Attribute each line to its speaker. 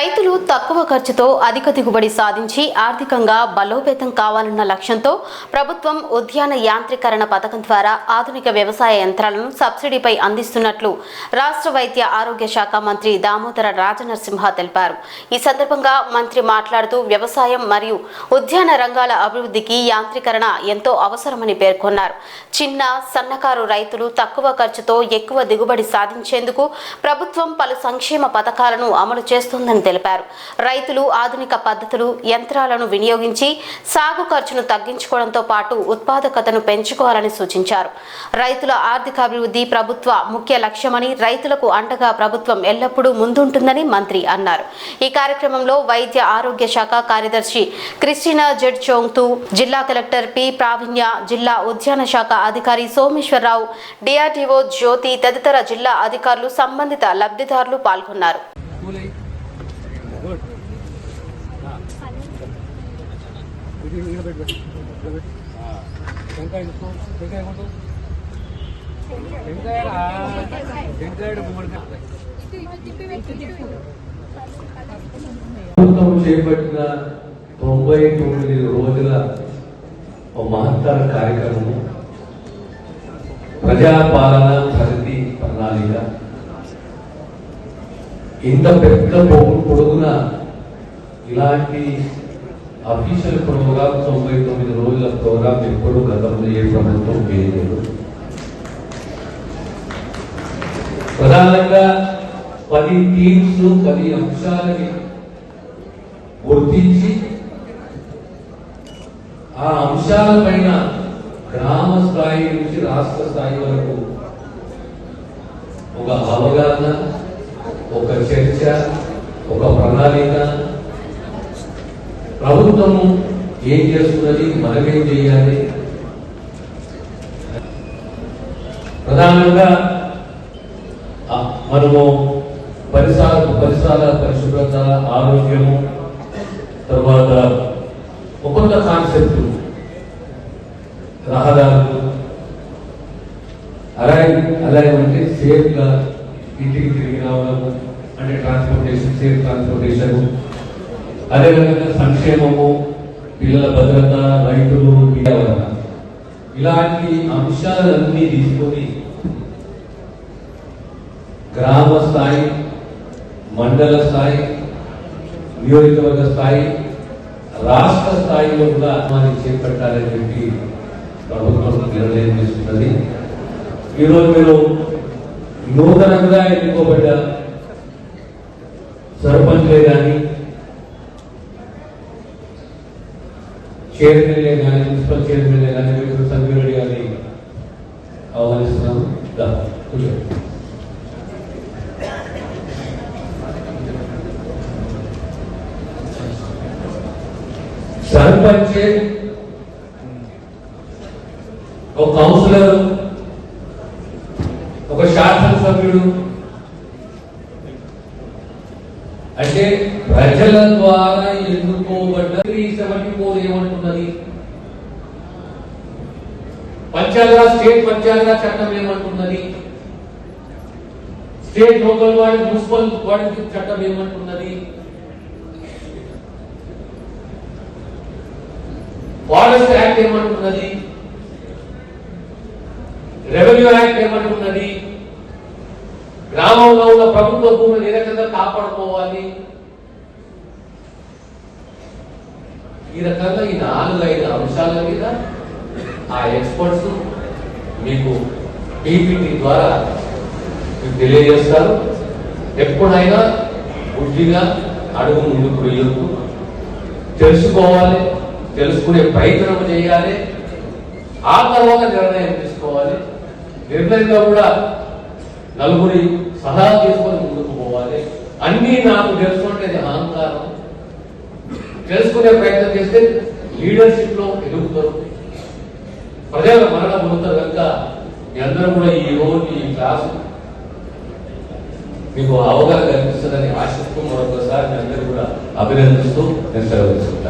Speaker 1: రైతులు తక్కువ ఖర్చుతో అధిక దిగుబడి సాధించి ఆర్థికంగా బలోపేతం కావాలన్న లక్ష్యంతో ప్రభుత్వం ఉద్యాన యాంత్రీకరణ పథకం ద్వారా ఆధునిక వ్యవసాయ యంత్రాలను సబ్సిడీపై అందిస్తున్నట్లు రాష్ట్ర వైద్య ఆరోగ్య శాఖ మంత్రి దామోదర రాజనరసింహ తెలిపారు. ఈ సందర్భంగా మంత్రి మాట్లాడుతూ వ్యవసాయం మరియు ఉద్యాన రంగాల అభివృద్ధికి యాంత్రీకరణ ఎంతో అవసరమని పేర్కొన్నారు. చిన్న సన్నకారు రైతులు తక్కువ ఖర్చుతో ఎక్కువ దిగుబడి సాధించేందుకు ప్రభుత్వం పలు సంక్షేమ పథకాలను అమలు చేస్తుందని తెలిపారు. రైతులు ఆధునిక పద్ధతులు యంత్రాలను వినియోగించి సాగు ఖర్చును తగ్గించుకోవడంతో పాటు ఉత్పాదకతను పెంచుకోవాలని సూచించారు. రైతుల ఆర్థికాభివృద్ధి ప్రభుత్వ ముఖ్య లక్ష్యమని, రైతులకు అండగా ప్రభుత్వం ఎల్లప్పుడూ ముందుంటుందని మంత్రి అన్నారు. ఈ కార్యక్రమంలో వైద్య ఆరోగ్య శాఖ కార్యదర్శి క్రిస్టినా జెడ్ చోంగ్తు, జిల్లా కలెక్టర్ పి ప్రావీణ్య, జిల్లా ఉద్యాన శాఖ అధికారి సోమేశ్వరరావు, డిఆర్డీఓ జ్యోతి తదితర జిల్లా అధికారులు, సంబంధిత లబ్ధిదారులు పాల్గొన్నారు.
Speaker 2: ప్రభుత్వం చేపట్టిన 99 రోజుల మహత్తర కార్యక్రమము ప్రజాపాలన ప్రగతి ప్రణాళిక. ఇంత పెద్ద పొడుగున ఇలాంటి అఫీషియల్ ప్రోగ్రామ్ 99 రోజుల ప్రోగ్రామ్ ఎప్పుడు గతంలో ఏ ప్రభుత్వం చేయలేదు. ప్రధానంగా 10 థీమ్స్ 10 అంశాలని గుర్తించి ఆ అంశాలపైన గ్రామ స్థాయి నుంచి రాష్ట్ర స్థాయి వరకు ఒక అవగాహన, ఒక చర్చ, ఒక ప్రణాళిక, ప్రభుత్వము ఏం చేస్తున్నది, మనమేం చేయాలి. ప్రధానంగా మనము పరిసరాల పరిశుభ్రత, ఆరోగ్యము, తర్వాత ఒక్కొక్క కాన్సెప్ట్, రహదారులు, అలాగే అంటే సేఫ్గా ఇంటికి తిరిగి రావడము, అంటే ట్రాన్స్పోర్టేషన్, సేఫ్ ట్రాన్స్పోర్టేషన్, అదేవిధంగా సంక్షేమము, పిల్లల భద్రత, రైతులు, పర్యావరణ, ఇలాంటి అంశాలన్నీ తీసుకొని గ్రామ స్థాయి, మండల స్థాయి, నియోజకవర్గ స్థాయి, రాష్ట్ర స్థాయిలో కూడా అభిమాని చేపట్టాలని చెప్పి ప్రభుత్వం నిర్ణయం తీసుకున్నది. ఈరోజు మీరు నూతనంగా ఎన్నుకోబడ్డ సర్పంచ్లే కానీ, చైర్మన్లే కానీ, మున్సిపల్ చైర్మన్లే కానీ, మీరు సభ్యులు కానీ ఆహ్వానిస్తున్నాము. సర్పంచ్, ఒక కౌన్సిలర్, ఒక శాసనసభ్యుడు, అంటే ప్రజల ద్వారా ఎన్నుకోబడ్డ 374 ఏమంటున్నది, పంచాయతీరాజ్ స్టేట్ పంచాయతీరాజ్ చట్టం ఏమంటున్నది, state local body municipal body చట్టం ఏమంటున్నది, ఫారెస్ట్ యాక్ట్ ఏమంటున్నది, రెవెన్యూ యాక్ట్ ఏమంటున్నది, గ్రామంలో ఉన్న ప్రభుత్వ భూములు ఏ రకంగా కాపాడుకోవాలి. ఈ రకంగా ఈ 4-5 అంశాల మీద ఆ ఎక్స్పర్ట్స్ మీకు పీపీటీ ద్వారా మీకు తెలియజేస్తారు. ఎప్పుడైనా బుద్ధిగా అడుగు ముందుకు వెళ్ళొద్దు, తెలుసుకోవాలి, తెలుసుకునే ప్రయత్నం చేయాలి, ఆ తర్వాత నిర్ణయం తీసుకోవాలి. నిర్ణయంగా కూడా నలుగురి సలహా తీసుకొని ముందుకు పోవాలి. అన్నీ నాకు తెలుసుకుంటే అహంకారం. తెలుసుకునే ప్రయత్నం చేస్తే లీడర్షిప్ లో ఎదుగుతారు, ప్రజల మరణ పొందుతారు. కనుక మీ అందరూ కూడా ఈ రోజు ఈ క్లాసు మీకు అవగాహన కల్పిస్తుందని ఆశిస్తూ మరొకసారి మీ అందరూ కూడా అభినందిస్తూ నేను సెలవు తీసుకుంటాను.